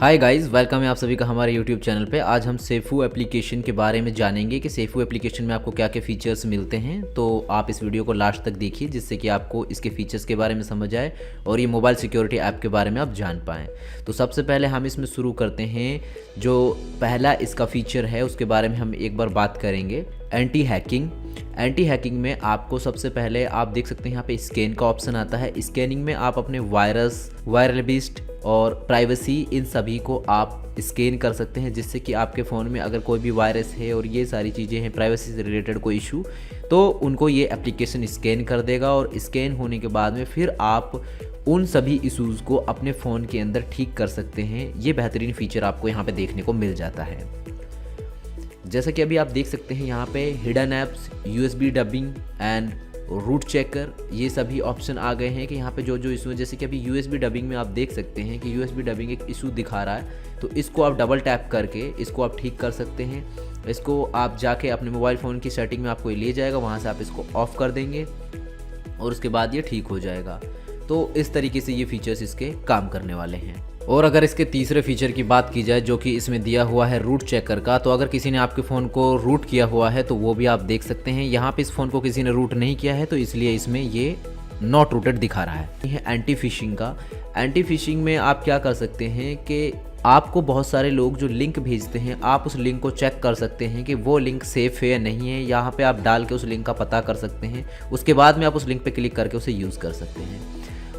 Hi guys, welcome है आप सभी का हमारे यूट्यूब चैनल पे। आज हम सेफू एप्लीकेशन के बारे में जानेंगे कि सेफू एप्लीकेशन में आपको क्या क्या फ़ीचर्स मिलते हैं। तो आप इस वीडियो को लास्ट तक देखिए जिससे कि आपको इसके फ़ीचर्स के बारे में समझ आए और ये मोबाइल सिक्योरिटी ऐप के बारे में आप जान पाएँ। तो सबसे पहले हम इसमें शुरू करते हैं। जो पहला इसका फ़ीचर है उसके बारे में हम एक बार बात करेंगे, एंटी हैकिंग में आपको सबसे पहले आप देख सकते हैं यहाँ पे स्कैन का ऑप्शन आता है। स्कैनिंग में आप अपने वायरल बिस्ट और प्राइवेसी इन सभी को आप स्कैन कर सकते हैं, जिससे कि आपके फ़ोन में अगर कोई भी वायरस है और ये सारी चीज़ें हैं, प्राइवेसी से रिलेटेड कोई इशू, तो उनको ये एप्लीकेशन स्कैन कर देगा। और स्कैन होने के बाद में फिर आप उन सभी इश्यूज़ को अपने फ़ोन के अंदर ठीक कर सकते हैं। ये बेहतरीन फ़ीचर आपको यहाँ पे देखने को मिल जाता है। जैसा कि अभी आप देख सकते हैं यहाँ पे hidden apps, USB debugging and root checker, ये सभी ऑप्शन आ गए हैं कि यहाँ पे जो इशू है, जैसे कि अभी USB डबिंग में आप देख सकते हैं कि USB डबिंग एक इशू दिखा रहा है, तो इसको आप डबल टैप करके इसको आप ठीक कर सकते हैं। इसको आप जाके अपने मोबाइल फ़ोन की सेटिंग में आपको ले जाएगा, वहाँ से आप इसको ऑफ़ कर देंगे और उसके बाद ये ठीक हो जाएगा। तो इस तरीके से ये फीचर्स इसके काम करने वाले हैं। और अगर इसके तीसरे फीचर की बात की जाए जो कि इसमें दिया हुआ है रूट चेकर का, तो अगर किसी ने आपके फ़ोन को रूट किया हुआ है तो वो भी आप देख सकते हैं। यहाँ पे इस फ़ोन को किसी ने रूट नहीं किया है तो इसलिए इसमें ये नॉट रूटेड दिखा रहा है। ये एंटी फिशिंग में आप क्या कर सकते हैं कि आपको बहुत सारे लोग जो लिंक भेजते हैं, आप उस लिंक को चेक कर सकते हैं कि वो लिंक सेफ़ है या नहीं है। यहाँ पे आप डाल के उस लिंक का पता कर सकते हैं, उसके बाद में आप उस लिंक पे क्लिक करके उसे यूज़ कर सकते हैं।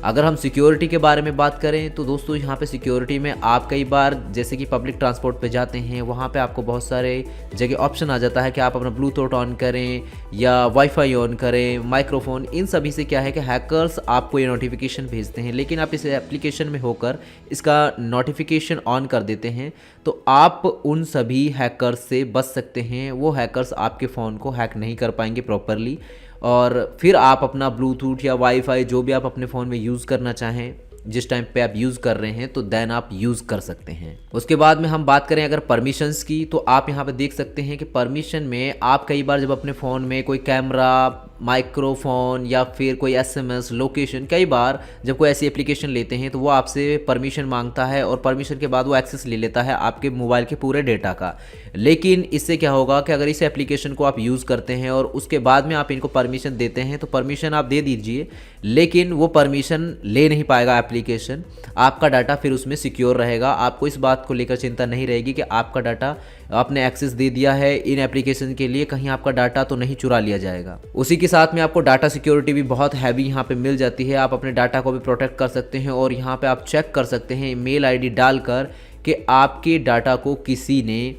अगर हम सिक्योरिटी के बारे में बात करें तो दोस्तों यहाँ पे सिक्योरिटी में आप कई बार जैसे कि पब्लिक ट्रांसपोर्ट पे जाते हैं, वहाँ पे आपको बहुत सारे जगह ऑप्शन आ जाता है कि आप अपना ब्लूटूथ ऑन करें या वाईफाई ऑन करें, माइक्रोफोन, इन सभी से क्या है कि हैकर्स आपको ये नोटिफिकेशन भेजते हैं। लेकिन आप इस एप्लीकेशन में होकर इसका नोटिफिकेशन ऑन कर देते हैं तो आप उन सभी हैकर्स से बच सकते हैं। वो हैकर्स आपके फ़ोन को हैक नहीं कर पाएंगे प्रॉपरली, और फिर आप अपना ब्लूटूथ या वाईफाई जो भी आप अपने फ़ोन में यूज़ करना चाहें, जिस टाइम पे आप यूज़ कर रहे हैं, तो देन आप यूज़ कर सकते हैं। उसके बाद में हम बात करें अगर परमिशंस की, तो आप यहाँ पे देख सकते हैं कि परमिशन में आप कई बार जब अपने फ़ोन में कोई कैमरा, माइक्रोफोन या फिर कोई SMS, लोकेशन, कई बार जब कोई ऐसी एप्लीकेशन लेते हैं तो वो आपसे परमिशन मांगता है और परमिशन के बाद वो एक्सेस ले लेता है आपके मोबाइल के पूरे डेटा का। लेकिन इससे क्या होगा कि अगर इस एप्लीकेशन को आप यूज़ करते हैं और उसके बाद में आप इनको परमिशन देते हैं, तो परमिशन आप दे दीजिए, लेकिन वो परमिशन ले नहीं पाएगा एप्लीकेशन। आपका डाटा फिर उसमें सिक्योर रहेगा। आपको इस बात को लेकर चिंता नहीं रहेगी कि आपका डाटा आपने एक्सेस दे दिया है इन एप्लीकेशन के लिए, कहीं आपका डाटा तो नहीं चुरा लिया जाएगा। उसी के साथ में आपको डाटा सिक्योरिटी भी बहुत हैवी यहाँ पे मिल जाती है। आप अपने डाटा को भी प्रोटेक्ट कर सकते हैं और यहाँ पे आप चेक कर सकते हैं मेल ID डालकर कि आपके डाटा को किसी ने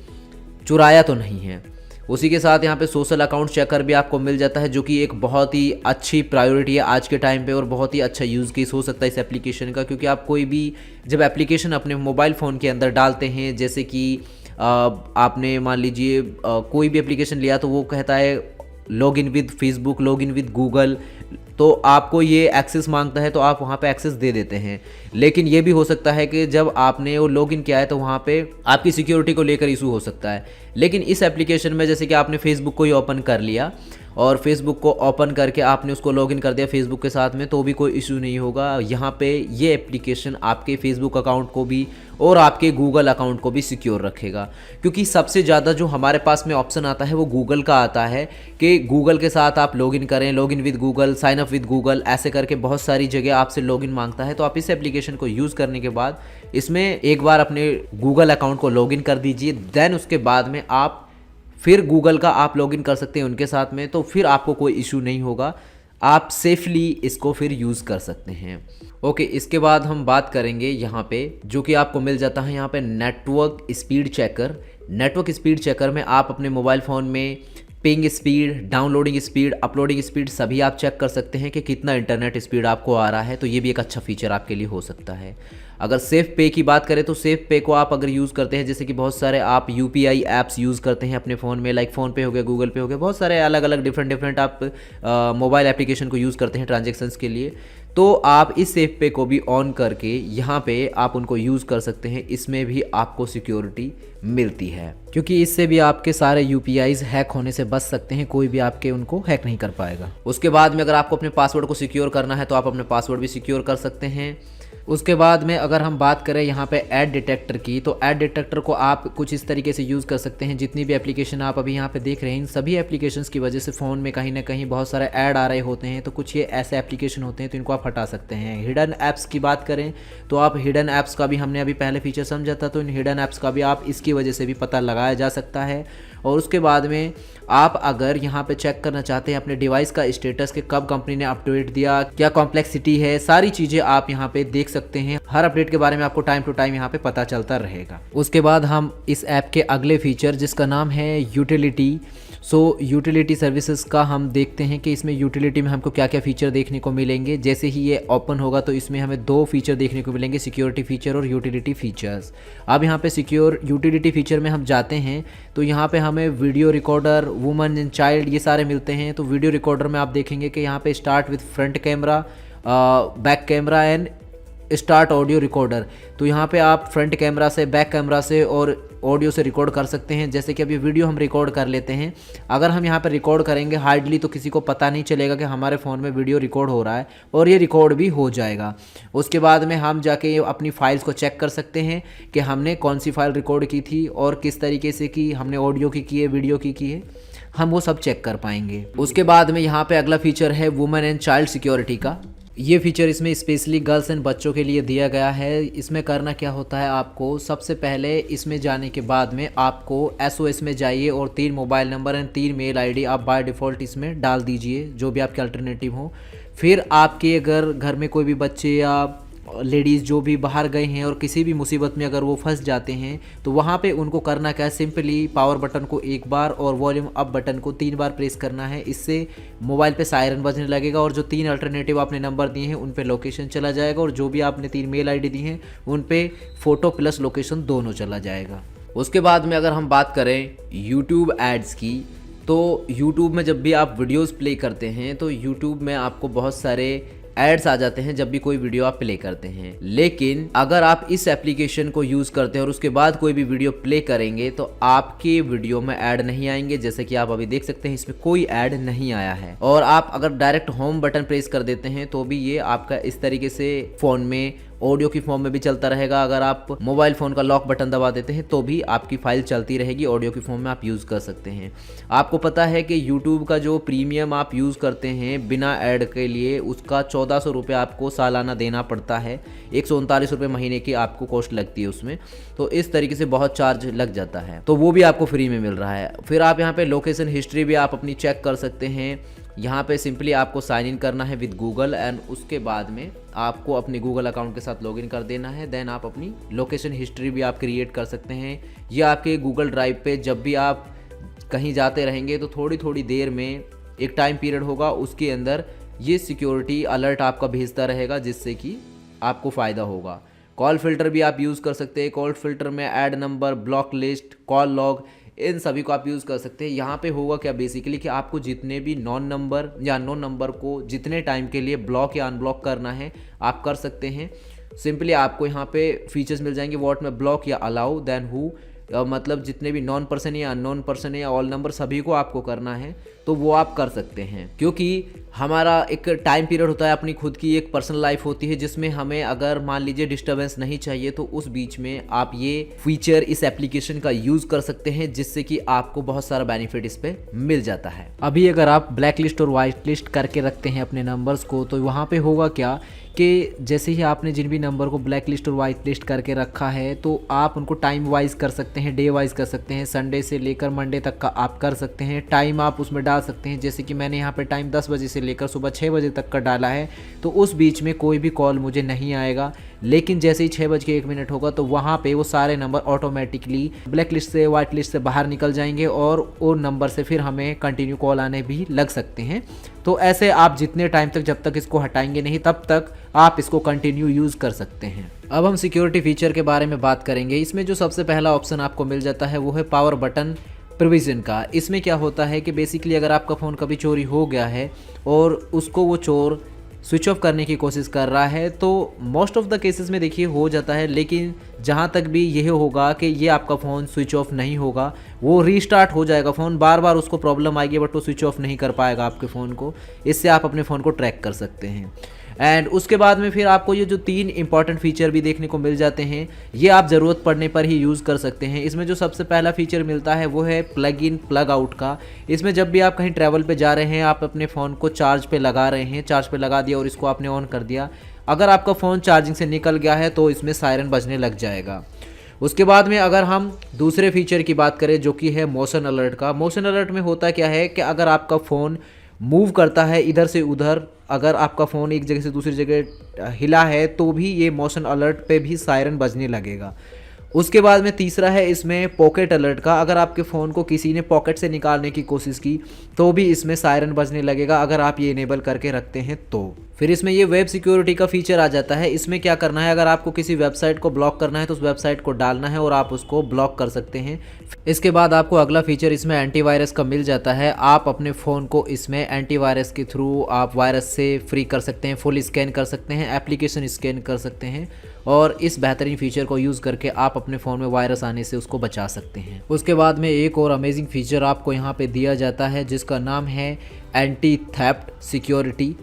चुराया तो नहीं है। उसी के साथ यहाँ पे सोशल अकाउंट चेकर भी आपको मिल जाता है, जो कि एक बहुत ही अच्छी प्रायोरिटी है आज के टाइम पे और बहुत ही अच्छा यूज़ केस हो सकता है इस एप्लीकेशन का। क्योंकि आप कोई भी जब एप्लीकेशन अपने मोबाइल फ़ोन के अंदर डालते हैं, जैसे कि आपने मान लीजिए कोई भी एप्लीकेशन लिया तो वो कहता है log in with Facebook, log in with Google, तो आपको ये एक्सेस मांगता है तो आप वहाँ पे एक्सेस दे देते हैं। लेकिन ये भी हो सकता है कि जब आपने वो लॉगिन किया है तो वहाँ पे आपकी सिक्योरिटी को लेकर इशू हो सकता है। लेकिन इस एप्लीकेशन में जैसे कि आपने फेसबुक को ही ओपन कर लिया और फेसबुक को ओपन करके आपने उसको लॉगिन कर दिया फेसबुक के साथ में, तो भी कोई इशू नहीं होगा। यहाँ पे ये एप्लीकेशन आपके फेसबुक अकाउंट को भी और आपके गूगल अकाउंट को भी सिक्योर रखेगा। क्योंकि सबसे ज़्यादा जो हमारे पास में ऑप्शन आता है वो गूगल का आता है कि गूगल के साथ आप लॉगिन करें, login with Google, sign up with Google, ऐसे करके बहुत सारी जगह आपसे लॉगिन मांगता है। तो आप इस एप्लीकेशन को यूज़ करने के बाद इसमें एक बार अपने गूगल अकाउंट को लॉगिन कर दीजिए, देन उसके बाद में आप फिर गूगल का आप लॉगिन कर सकते हैं उनके साथ में, तो फिर आपको कोई इशू नहीं होगा। आप सेफली इसको फिर यूज़ कर सकते हैं। ओके, इसके बाद हम बात करेंगे यहाँ पे जो कि आपको मिल जाता है यहाँ पे network speed checker. Network speed checker में आप अपने मोबाइल फ़ोन में ping speed, downloading speed, uploading speed सभी आप चेक कर सकते हैं कि कितना इंटरनेट स्पीड आपको आ रहा है। तो ये भी एक अच्छा फीचर आपके लिए हो सकता है। अगर सेफ पे की बात करें तो सेफ पे को आप अगर यूज़ करते हैं, जैसे कि बहुत सारे आप UPI ऐप्स यूज़ करते हैं अपने फ़ोन में, लाइक फ़ोन पे हो गया, गूगल पे हो गया, बहुत सारे अलग अलग डिफरेंट आप मोबाइल एप्लीकेशन को यूज़ करते हैं ट्रांजेक्शन्स के लिए, तो आप इस सेफ पे को भी ऑन करके यहाँ पे आप उनको यूज़ कर सकते हैं। इसमें भी आपको सिक्योरिटी मिलती है, क्योंकि इससे भी आपके सारे UPIs हैक होने से बच सकते हैं, कोई भी आपके उनको हैक नहीं कर पाएगा। उसके बाद में अगर आपको अपने पासवर्ड को सिक्योर करना है तो आप अपने पासवर्ड भी सिक्योर कर सकते हैं। उसके बाद में अगर हम बात करें यहाँ पे ऐड डिटेक्टर की, तो ऐड डिटेक्टर को आप कुछ इस तरीके से यूज़ कर सकते हैं। जितनी भी एप्लीकेशन आप अभी यहाँ पे देख रहे हैं, इन सभी एप्लीकेशंस की वजह से फ़ोन में कहीं ना कहीं बहुत सारे ऐड आ रहे होते हैं, तो कुछ ये ऐसे एप्लीकेशन होते हैं तो इनको आप हटा सकते हैं। हिडन ऐप्स की बात करें तो आप हिडन ऐप्स का भी हमने अभी पहले फीचर समझा था, तो इन हिडन ऐप्स का भी आप इसकी वजह से भी पता लगाया जा सकता है। और उसके बाद में आप अगर यहाँ पे चेक करना चाहते हैं अपने डिवाइस का स्टेटस के कब कंपनी ने अपडेट दिया, क्या कॉम्प्लेक्सिटी है, सारी चीज़ें आप यहाँ पे देख सकते हैं। हर अपडेट के बारे में आपको टाइम टू टाइम यहाँ पे पता चलता रहेगा। उसके बाद हम इस ऐप के अगले फीचर जिसका नाम है यूटिलिटी, यूटिलिटी सर्विसेज का हम देखते हैं कि इसमें यूटिलिटी में हमको क्या क्या फ़ीचर देखने को मिलेंगे। जैसे ही ये ओपन होगा तो इसमें हमें 2 फीचर देखने को मिलेंगे, सिक्योरिटी फीचर और यूटिलिटी फीचर्स। अब यहाँ पे सिक्योर यूटिलिटी फीचर में हम जाते हैं तो यहाँ पे हमें video recorder, woman and child, ये सारे मिलते हैं। तो वीडियो रिकॉर्डर में आप देखेंगे कि यहाँ पे start with front camera, back camera and start audio recorder. तो यहाँ पे आप फ्रंट कैमरा से, बैक कैमरा से और ऑडियो से रिकॉर्ड कर सकते हैं। जैसे कि अभी वीडियो हम रिकॉर्ड कर लेते हैं, अगर हम यहाँ पे रिकॉर्ड करेंगे हार्डली तो किसी को पता नहीं चलेगा कि हमारे फ़ोन में वीडियो रिकॉर्ड हो रहा है, और ये रिकॉर्ड भी हो जाएगा। उसके बाद में हम जाके अपनी फाइल्स को चेक कर सकते हैं कि हमने कौन सी फाइल रिकॉर्ड की थी और किस तरीके से की, हमने ऑडियो की है, वीडियो की है, हम वो सब चेक कर पाएंगे। उसके बाद में यहाँ पे अगला फीचर है वुमेन एंड चाइल्ड सिक्योरिटी का। ये फीचर इसमें स्पेशली गर्ल्स एंड बच्चों के लिए दिया गया है। इसमें करना क्या होता है, आपको सबसे पहले इसमें जाने के बाद में आपको SOS में जाइए और 3 mobile number and 3 mail ID आप बाय डिफ़ॉल्ट इसमें डाल दीजिए, जो भी आपके अल्टरनेटिव हो। फिर आपके अगर घर में कोई भी बच्चे या लेडीज़ जो भी बाहर गए हैं और किसी भी मुसीबत में अगर वो फंस जाते हैं, तो वहाँ पे उनको करना क्या है, सिंपली पावर बटन को 1 बार और वॉल्यूम अप बटन को 3 बार प्रेस करना है। इससे मोबाइल पे सायरन बजने लगेगा और जो 3 अल्टरनेटिव आपने नंबर दिए हैं उन पे लोकेशन चला जाएगा, और जो भी आपने 3 मेल ID दी हैं उन पे फ़ोटो प्लस लोकेशन दोनों चला जाएगा। उसके बाद में अगर हम बात करें यूट्यूब एड्स की, तो यूट्यूब में जब भी आप वीडियोज़ प्ले करते हैं तो यूट्यूब में आपको बहुत सारे एड्स आ जाते हैं जब भी कोई वीडियो आप प्ले करते हैं। लेकिन अगर आप इस एप्लीकेशन को यूज़ करते हैं और उसके बाद कोई भी वीडियो प्ले करेंगे तो आपके वीडियो में ऐड नहीं आएंगे। जैसे कि आप अभी देख सकते हैं इसमें कोई ऐड नहीं आया है। और आप अगर डायरेक्ट होम बटन प्रेस कर देते हैं तो भी ये आपका इस तरीके से फ़ोन में ऑडियो की फॉर्म में भी चलता रहेगा। अगर आप मोबाइल फ़ोन का लॉक बटन दबा देते हैं तो भी आपकी फ़ाइल चलती रहेगी, ऑडियो की फॉर्म में आप यूज़ कर सकते हैं। आपको पता है कि यूट्यूब का जो प्रीमियम आप यूज़ करते हैं बिना ऐड के लिए, उसका 1400 रुपये आपको सालाना देना पड़ता है। 139 रुपये महीने की आपको कॉस्ट लगती है उसमें। तो इस तरीके से बहुत चार्ज लग जाता है, तो वो भी आपको फ्री में मिल रहा है। फिर आप यहाँ पे लोकेशन हिस्ट्री भी आप अपनी चेक कर सकते हैं। यहाँ पे सिंपली आपको साइन इन करना है विद गूगल एंड उसके बाद में आपको अपने गूगल अकाउंट के साथ लॉगिन कर देना है। देन आप अपनी लोकेशन हिस्ट्री भी आप क्रिएट कर सकते हैं। ये आपके गूगल ड्राइव पे जब भी आप कहीं जाते रहेंगे तो थोड़ी थोड़ी देर में एक टाइम पीरियड होगा, उसके अंदर ये सिक्योरिटी अलर्ट आपका भेजता रहेगा, जिससे कि आपको फ़ायदा होगा। कॉल फिल्टर भी आप यूज़ कर सकते हैं। कॉल फिल्टर में add number, block list, call log, इन सभी को आप यूज़ कर सकते हैं। यहाँ पे होगा क्या बेसिकली कि आपको जितने भी नॉन नंबर या अननोन नंबर को जितने टाइम के लिए ब्लॉक या अनब्लॉक करना है आप कर सकते हैं। सिंपली आपको यहाँ पे फीचर्स मिल जाएंगे, व्हाट में ब्लॉक या अलाउ, देन हु, मतलब जितने भी नॉन पर्सन या अननोन पर्सन है या ऑल नंबर सभी को आपको करना है, तो वो आप कर सकते हैं। क्योंकि हमारा एक टाइम पीरियड होता है, अपनी खुद की एक पर्सनल लाइफ होती है, जिसमें हमें अगर मान लीजिए डिस्टर्बेंस नहीं चाहिए तो उस बीच में आप ये फीचर इस एप्लीकेशन का यूज़ कर सकते हैं, जिससे कि आपको बहुत सारा बेनिफिट इस पर मिल जाता है। अभी अगर आप ब्लैक लिस्ट और वाइट लिस्ट करके रखते हैं अपने नंबर्स को, तो वहाँ पे होगा क्या कि जैसे ही आपने जिन भी नंबर को ब्लैक लिस्ट और वाइट लिस्ट करके रखा है तो आप उनको टाइम वाइज कर सकते हैं, डे वाइज कर सकते हैं, संडे से लेकर मंडे तक का आप कर सकते हैं। टाइम आप उसमें डाल सकते हैं, जैसे कि मैंने यहाँ पे टाइम 10 बजे से लेकर सुबह 6 बजे तक का डाला है, तो उस बीच में कोई भी कॉल मुझे नहीं आएगा। लेकिन जैसे ही 6:01 होगा तो वहाँ पे वो सारे नंबर ऑटोमेटिकली ब्लैक लिस्ट से, वाइट लिस्ट से बाहर निकल जाएंगे और वो नंबर से फिर हमें कंटिन्यू कॉल आने भी लग सकते हैं। तो ऐसे आप जितने टाइम तक, जब तक इसको हटाएंगे नहीं तब तक आप इसको कंटिन्यू यूज़ कर सकते हैं। अब हम सिक्योरिटी फीचर के बारे में बात करेंगे। इसमें जो सबसे पहला ऑप्शन आपको मिल जाता है वो है पावर बटन प्रोविज़न का। इसमें क्या होता है कि बेसिकली अगर आपका फ़ोन कभी चोरी हो गया है और उसको वो चोर स्विच ऑफ करने की कोशिश कर रहा है, तो मोस्ट ऑफ द केसेस में देखिए हो जाता है, लेकिन जहाँ तक भी यह होगा कि ये आपका फ़ोन स्विच ऑफ नहीं होगा, वो रीस्टार्ट हो जाएगा फ़ोन, बार बार उसको प्रॉब्लम आएगी बट वो स्विच ऑफ नहीं कर पाएगा आपके फ़ोन को। इससे आप अपने फ़ोन को ट्रैक कर सकते हैं। एंड उसके बाद में फिर आपको ये जो 3 इंपॉर्टेंट फीचर भी देखने को मिल जाते हैं, ये आप ज़रूरत पड़ने पर ही यूज़ कर सकते हैं। इसमें जो सबसे पहला फीचर मिलता है वो है प्लग इन प्लग आउट का। इसमें जब भी आप कहीं ट्रैवल पे जा रहे हैं, आप अपने फ़ोन को चार्ज पे लगा रहे हैं, चार्ज पे लगा दिया और इसको आपने ऑन कर दिया, अगर आपका फ़ोन चार्जिंग से निकल गया है तो इसमें सायरन बजने लग जाएगा। उसके बाद में अगर हम दूसरे फीचर की बात करें जो कि है मोशन अलर्ट का। मोशन अलर्ट में होता क्या है कि अगर आपका फ़ोन मूव करता है इधर से उधर, अगर आपका फ़ोन एक जगह से दूसरी जगह हिला है तो भी ये मोशन अलर्ट पे भी सायरन बजने लगेगा। उसके बाद में तीसरा है इसमें पॉकेट अलर्ट का। अगर आपके फ़ोन को किसी ने पॉकेट से निकालने की कोशिश की तो भी इसमें सायरन बजने लगेगा, अगर आप ये इनेबल करके रखते हैं तो। फिर इसमें ये वेब सिक्योरिटी का फीचर आ जाता है। इसमें क्या करना है, अगर आपको किसी वेबसाइट को ब्लॉक करना है तो उस वेबसाइट को डालना है और आप उसको ब्लॉक कर सकते हैं। इसके बाद आपको अगला फीचर इसमें एंटीवायरस का मिल जाता है। आप अपने फ़ोन को इसमें एंटीवायरस के थ्रू आप वायरस से फ्री कर सकते हैं, फुल स्कैन कर सकते हैं, एप्लीकेशन स्कैन कर सकते हैं और इस बेहतरीन फीचर को यूज़ करके आप अपने फ़ोन में वायरस आने से उसको बचा सकते हैं। उसके बाद में एक और अमेजिंग फीचर आपको यहाँ पे दिया जाता है जिसका नाम है anti theft security.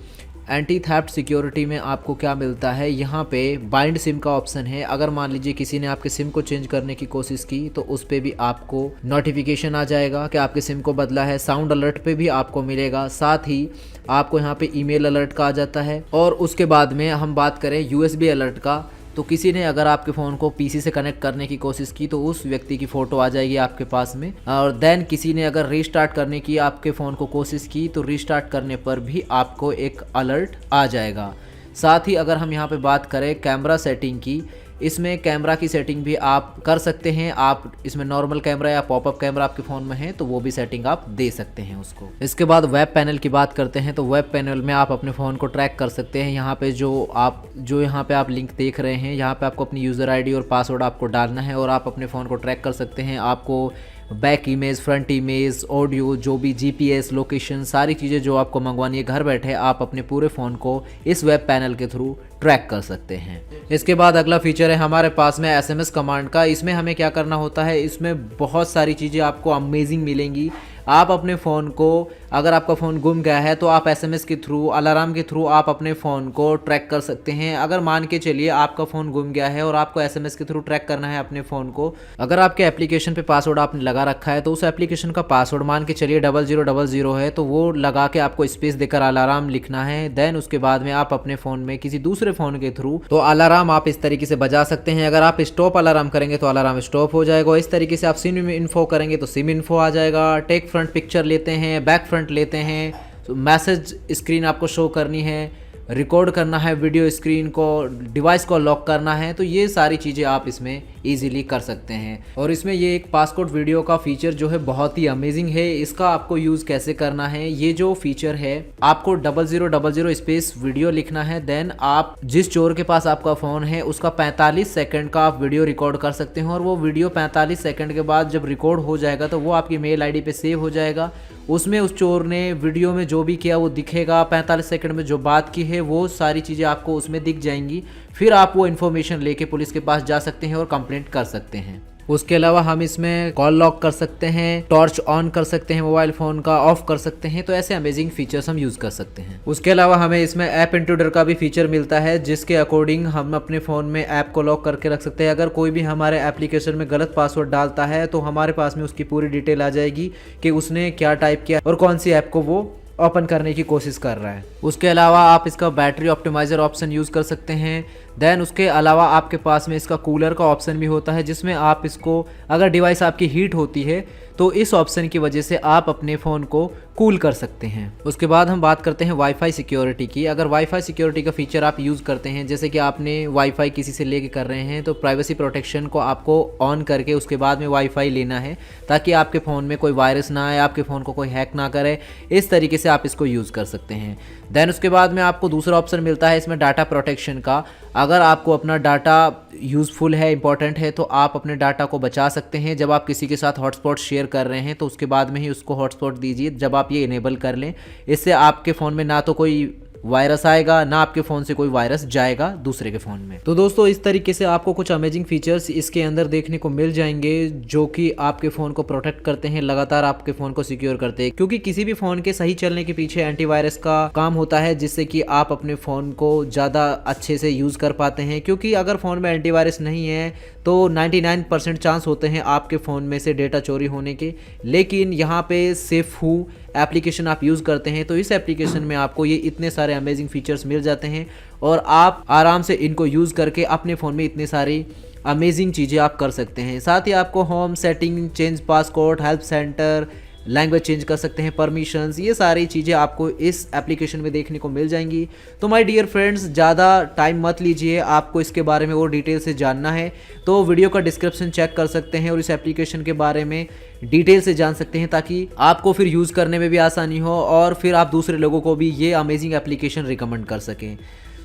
Anti theft security में आपको क्या मिलता है, यहाँ पे बाइंड सिम का ऑप्शन है। अगर मान लीजिए किसी ने आपके सिम को चेंज करने की कोशिश की तो उस पर भी आपको नोटिफिकेशन आ जाएगा कि आपके सिम को बदला है। साउंड अलर्ट पे भी आपको मिलेगा, साथ ही आपको यहाँ पे ईमेल अलर्ट का आ जाता है। और उसके बाद में हम बात करें यूएसबी अलर्ट का, तो किसी ने अगर आपके फ़ोन को पीसी से कनेक्ट करने की कोशिश की तो उस व्यक्ति की फ़ोटो आ जाएगी आपके पास में। और देन किसी ने अगर रीस्टार्ट करने की आपके फ़ोन को कोशिश की तो रीस्टार्ट करने पर भी आपको एक अलर्ट आ जाएगा। साथ ही अगर हम यहाँ पे बात करें कैमरा सेटिंग की, इसमें कैमरा की सेटिंग भी आप कर सकते हैं। आप इसमें नॉर्मल कैमरा या पॉपअप कैमरा आपके फ़ोन में है तो वो भी सेटिंग आप दे सकते हैं उसको। इसके बाद वेब पैनल की बात करते हैं तो वेब पैनल में आप अपने फ़ोन को ट्रैक कर सकते हैं। यहाँ पे जो यहाँ पे आप लिंक देख रहे हैं, यहाँ पे आपको अपनी यूज़र आईडी और पासवर्ड आपको डालना है और आप अपने फ़ोन को ट्रैक कर सकते हैं। आपको back image, front image, audio, जो भी जीपीएस लोकेशन, सारी चीज़ें जो आपको मंगवानी है घर बैठे आप अपने पूरे फ़ोन को इस वेब पैनल के थ्रू ट्रैक कर सकते हैं। इसके बाद अगला फीचर है हमारे पास में एसएमएस कमांड का। इसमें हमें क्या करना होता है, इसमें बहुत सारी चीज़ें आपको अमेजिंग मिलेंगी। आप अपने फ़ोन को, अगर आपका फ़ोन गुम गया है तो आप एसएमएस के थ्रू, अलार्म के थ्रू आप अपने फ़ोन को ट्रैक कर सकते हैं। अगर मान के चलिए आपका फ़ोन गुम गया है और आपको एसएमएस के थ्रू ट्रैक करना है अपने फ़ोन को, अगर आपके एप्लीकेशन पे पासवर्ड आपने लगा रखा है तो उस एप्लीकेशन का पासवर्ड मान के चलिए 0000 है, तो वो लगा के आपको स्पेस देकर अलार्म लिखना है। देन उसके बाद में आप अपने फ़ोन में किसी दूसरे फ़ोन के थ्रू तो अलार्म आप इस तरीके से बजा सकते हैं। अगर आप स्टॉप अलार्म करेंगे तो अलार्म स्टॉप हो जाएगा। इस तरीके से आप सिम इन्फो करेंगे तो सिम इन्फो आ जाएगा। टेक फ्रंट पिक्चर लेते हैं, बैक फ्रंट लेते हैं, तो मैसेज स्क्रीन आपको शो करनी है, रिकॉर्ड करना है वीडियो स्क्रीन को, डिवाइस को लॉक करना है, तो ये सारी चीज़ें आप इसमें इजीली कर सकते हैं। और इसमें ये एक पासकोड वीडियो का फीचर जो है बहुत ही अमेजिंग है। इसका आपको यूज़ कैसे करना है, ये जो फीचर है आपको 0000 स्पेस वीडियो लिखना है। देन आप जिस चोर के पास आपका फ़ोन है उसका 45 सेकंड का आप वीडियो रिकॉर्ड कर सकते हैं और वो वीडियो 45 सेकंड के बाद जब रिकॉर्ड हो जाएगा तो वो आपकी मेल आईडी पे सेव हो जाएगा। उसमें उस चोर ने वीडियो में जो भी किया वो दिखेगा, 45 सेकंड में जो बात की है वो सारी चीज़ें आपको उसमें दिख जाएंगी। फिर आप वो इन्फॉर्मेशन लेके पुलिस के पास जा सकते हैं और कंप्लेंट कर सकते हैं। उसके अलावा हम इसमें कॉल लॉक कर सकते हैं, टॉर्च ऑन कर सकते हैं, मोबाइल फ़ोन का ऑफ कर सकते हैं, तो ऐसे अमेजिंग फीचर्स हम यूज़ कर सकते हैं। उसके अलावा हमें इसमें ऐप इंट्रूडर का भी फीचर मिलता है जिसके अकॉर्डिंग हम अपने फ़ोन में ऐप को लॉक करके रख सकते हैं। अगर कोई भी हमारे एप्लीकेशन में गलत पासवर्ड डालता है तो हमारे पास में उसकी पूरी डिटेल आ जाएगी कि उसने क्या टाइप किया और कौन सी ऐप को वो ओपन करने की कोशिश कर रहा है। उसके अलावा आप इसका बैटरी ऑप्टिमाइज़र ऑप्शन यूज़ कर सकते हैं। देन उसके अलावा आपके पास में इसका कूलर का ऑप्शन भी होता है जिसमें आप इसको, अगर डिवाइस आपकी हीट होती है तो इस ऑप्शन की वजह से आप अपने फ़ोन को कूल कर सकते हैं। उसके बाद हम बात करते हैं वाईफाई सिक्योरिटी की। अगर वाईफाई सिक्योरिटी का फीचर आप यूज़ करते हैं, जैसे कि आपने वाईफाई किसी से लेके कर रहे हैं, तो प्राइवेसी प्रोटेक्शन को आपको ऑन करके उसके बाद में वाईफाई लेना है ताकि आपके फ़ोन में कोई वायरस ना आए, आपके फ़ोन को कोई हैक ना करे। इस तरीके से आप इसको यूज़ कर सकते हैं। देन उसके बाद में आपको दूसरा ऑप्शन मिलता है इसमें डाटा प्रोटेक्शन का। अगर आपको अपना डाटा यूज़फुल है, इंपॉर्टेंट है, तो आप अपने डाटा को बचा सकते हैं। जब आप किसी के साथ हॉटस्पॉट शेयर कर रहे हैं तो उसके बाद में ही उसको हॉटस्पॉट दीजिए, जब आप ये इनेबल कर लें। इससे आपके फ़ोन में ना तो कोई वायरस आएगा, ना आपके फ़ोन से कोई वायरस जाएगा दूसरे के फ़ोन में। तो दोस्तों इस तरीके से आपको कुछ अमेजिंग फीचर्स इसके अंदर देखने को मिल जाएंगे जो कि आपके फ़ोन को प्रोटेक्ट करते हैं, लगातार आपके फ़ोन को सिक्योर करते हैं, क्योंकि किसी भी फ़ोन के सही चलने के पीछे एंटीवायरस का काम होता है, जिससे कि आप अपने फ़ोन को ज़्यादा अच्छे से यूज़ कर पाते हैं। क्योंकि अगर फ़ोन में एंटीवायरस नहीं है तो 99% चांस होते हैं आपके फ़ोन में से डेटा चोरी होने के। लेकिन यहाँ पे सेफहू एप्लीकेशन आप यूज़ करते हैं तो इस एप्लीकेशन में आपको ये इतने सारे अमेजिंग फीचर्स मिल जाते हैं और आप आराम से इनको यूज़ करके अपने फ़ोन में इतनी सारी अमेजिंग चीज़ें आप कर सकते हैं। साथ ही आपको home setting, change passcode, help centre, language change कर सकते हैं, परमिशंस, ये सारी चीज़ें आपको इस एप्लीकेशन में देखने को मिल जाएंगी। तो माय डियर फ्रेंड्स, ज़्यादा टाइम मत लीजिए, आपको इसके बारे में और डिटेल से जानना है तो वीडियो का डिस्क्रिप्शन चेक कर सकते हैं और इस एप्लीकेशन के बारे में डिटेल से जान सकते हैं, ताकि आपको फिर यूज़ करने में भी आसानी हो और फिर आप दूसरे लोगों को भी ये अमेजिंग एप्लीकेशन रिकमेंड कर सकें।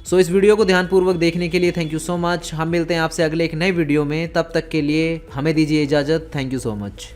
सो इस वीडियो को ध्यानपूर्वक देखने के लिए थैंक यू सो मच। हम मिलते हैं आपसे अगले एक नए वीडियो में, तब तक के लिए हमें दीजिए इजाज़त। Thank you so much.